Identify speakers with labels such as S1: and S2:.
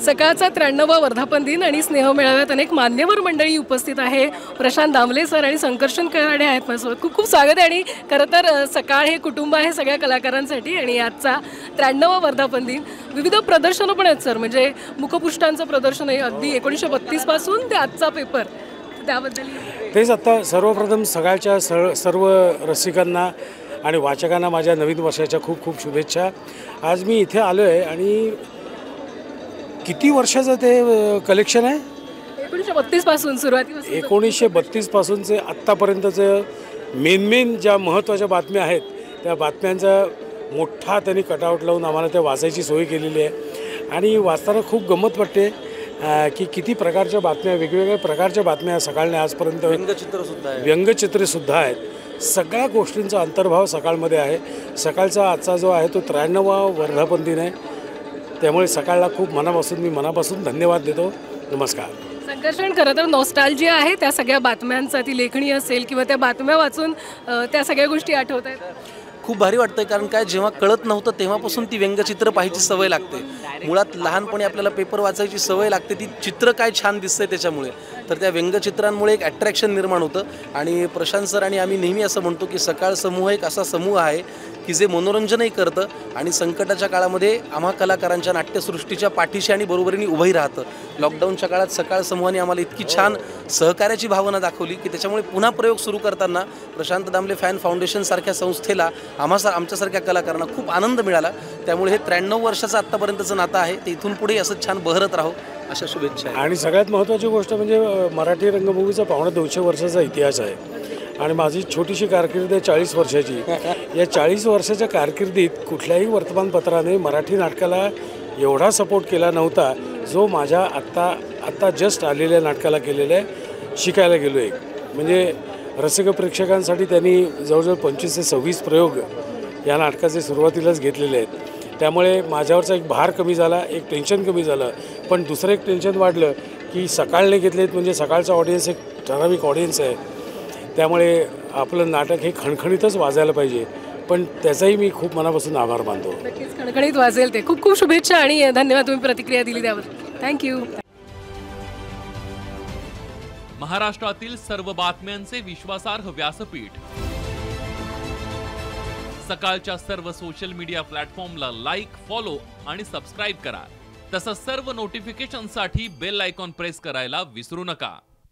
S1: सकाळचा 93वा वर्धापन दिन आणि स्नेह मेळाव्यात अनेक मान्यवर मंडळी उपस्थित आहे। प्रशांत दामले सर आणि संकर्षण कराडे आहेत माझ्यासोबत। खूप खूप स्वागत आहे। आणि खरं तर सकाळ हे कुटुंब आहे सगळ्या कलाकारांसाठी आणि आजचा 93वा वर्धापन दिन विविध प्रदर्शनं पण आहेत सर, म्हणजे मुखपृष्ठांचं प्रदर्शन आहे अगदी 1932 पासून ते आजचा पेपर, त्याबद्दल
S2: तेच आता सर्वप्रथम सकाळच्या सर्व रसिकांना आणि वाचकांना माझ्या नवीन वर्षाच्या खूप खूप शुभेच्छा। आज मी इथे आलो आहे आणि किती वर्षाचं ते कलेक्शन आहे?
S1: 1932 पासून सुरुवातीपासून
S2: 1932 पासूनचे आत्तापर्यंतचं मेन ज्या महत्त्वाच्या बातम्या आहेत त्या बातम्यांचा मोठा त्यांनी कटआउट लावून आम्हाला त्या वाचायची सोय केलेली आहे आणि वाचताना खूप गंमत वाटते की किती प्रकारच्या बातम्या, वेगवेगळ्या प्रकारच्या बातम्या सकाळने आजपर्यंत, व्यंगचित्रेसुद्धा आहेत। सगळ्या गोष्टींचा अंतर्भाव सकाळमध्ये आहे। सकाळचा आजचा जो आहे तो 93वा वर्धापन दिन आहे, त्यामुळे सकाळला खूप मनापासून धन्यवाद देतो। नमस्कार।
S1: संकर्षण, खरं तर नॉस्टॅल्जिया आहे त्या सगळ्या बातम्यांचा, ती लेखणी असेल किंवा त्या बातम्या वाचून त्या सगळ्या गोष्टी आठवत आहेत।
S3: खूप भारी वाटतंय, कारण काय जेव्हा कळत नव्हतं तेव्हापासून ती व्यंगचित्र पाहायची सवय लागते। मुळात लहानपणी आपल्याला पेपर वाचायची सवय लागते, ती चित्र काय छान दिसतंय त्याच्यामुळे, तर त्या व्यंगचित्रांमुळे एक अट्रॅक्शन निर्माण होतं। आणि प्रशांत सर आणि आम्ही नेहमी असं म्हणतो की सकाळ समूह एक असा समूह आहे की जे मनोरंजनही करतं आणि संकटाच्या काळामध्ये आम्हा कलाकारांच्या नाट्यसृष्टीच्या पाठीशी आणि बरोबरीने उभंही राहतं। लॉकडाऊनच्या काळात सकाळ समूहाने आम्हाला इतकी छान सहकार्याची भावना दाखवली की त्याच्यामुळे पुन्हा प्रयोग सुरू करताना प्रशांत दामले फॅन फाउंडेशन सारख्या संस्थेला आमच्यासारख्या कलाकारांना खूप आनंद मिळाला। त्यामुळे हे 93 वर्षाचं आत्तापर्यंतचं नातं आहे, ते इथून पुढे असं छान बहरत राहो अशा शुभेच्छा।
S2: आणि सगळ्यात महत्त्वाची गोष्ट म्हणजे मराठी रंगभूमीचा पावणे 200 वर्षाचा इतिहास आहे आणि माझी छोटीशी कारकीर्द आहे 40 वर्षाची। या 40 वर्षाच्या कारकिर्दीत कुठल्याही वर्तमानपत्राने मराठी नाटकाला एवढा सपोर्ट केला नव्हता जो माझ्या आत्ता जस्ट आलेल्या नाटकाला केलेला आहे। शिकायला गेलो एक म्हणजे रसिक प्रेक्षकांसाठी त्यांनी जवळजवळ 25 ते 26 प्रयोग या नाटकाचे सुरुवातीलाच घेतलेले आहेत। त्यामुळे माझ्यावरचा एक भार कमी झाला, एक टेन्शन कमी झालं। पण दुसरं एक टेन्शन वाढलं की सकाळने घेतलेत म्हणजे सकाळचा ऑडियन्स एक ठराविक ऑडियन्स आहे, त्यामुळे आपलं नाटक हे खणखणीतच वाजायला पाहिजे। पण त्याचाही मी खूप मनापासून आभार मानतो।
S1: नक्कीच खणखणीत वाजेल ते। खूप खूप शुभेच्छा आणि धन्यवाद तुम्ही प्रतिक्रिया दिली त्यावर। थँक्यू।
S4: महाराष्ट्रातील सर्व बातम्यांचे विश्वासार्ह व्यासपीठ, सकाळच्या सर्व सोशल मीडिया प्लॅटफॉर्मला लाईक, फॉलो आणि सबस्क्राईब करा। तसंच सर्व नोटिफिकेशनसाठी बेल आयकॉन प्रेस करायला विसरू नका।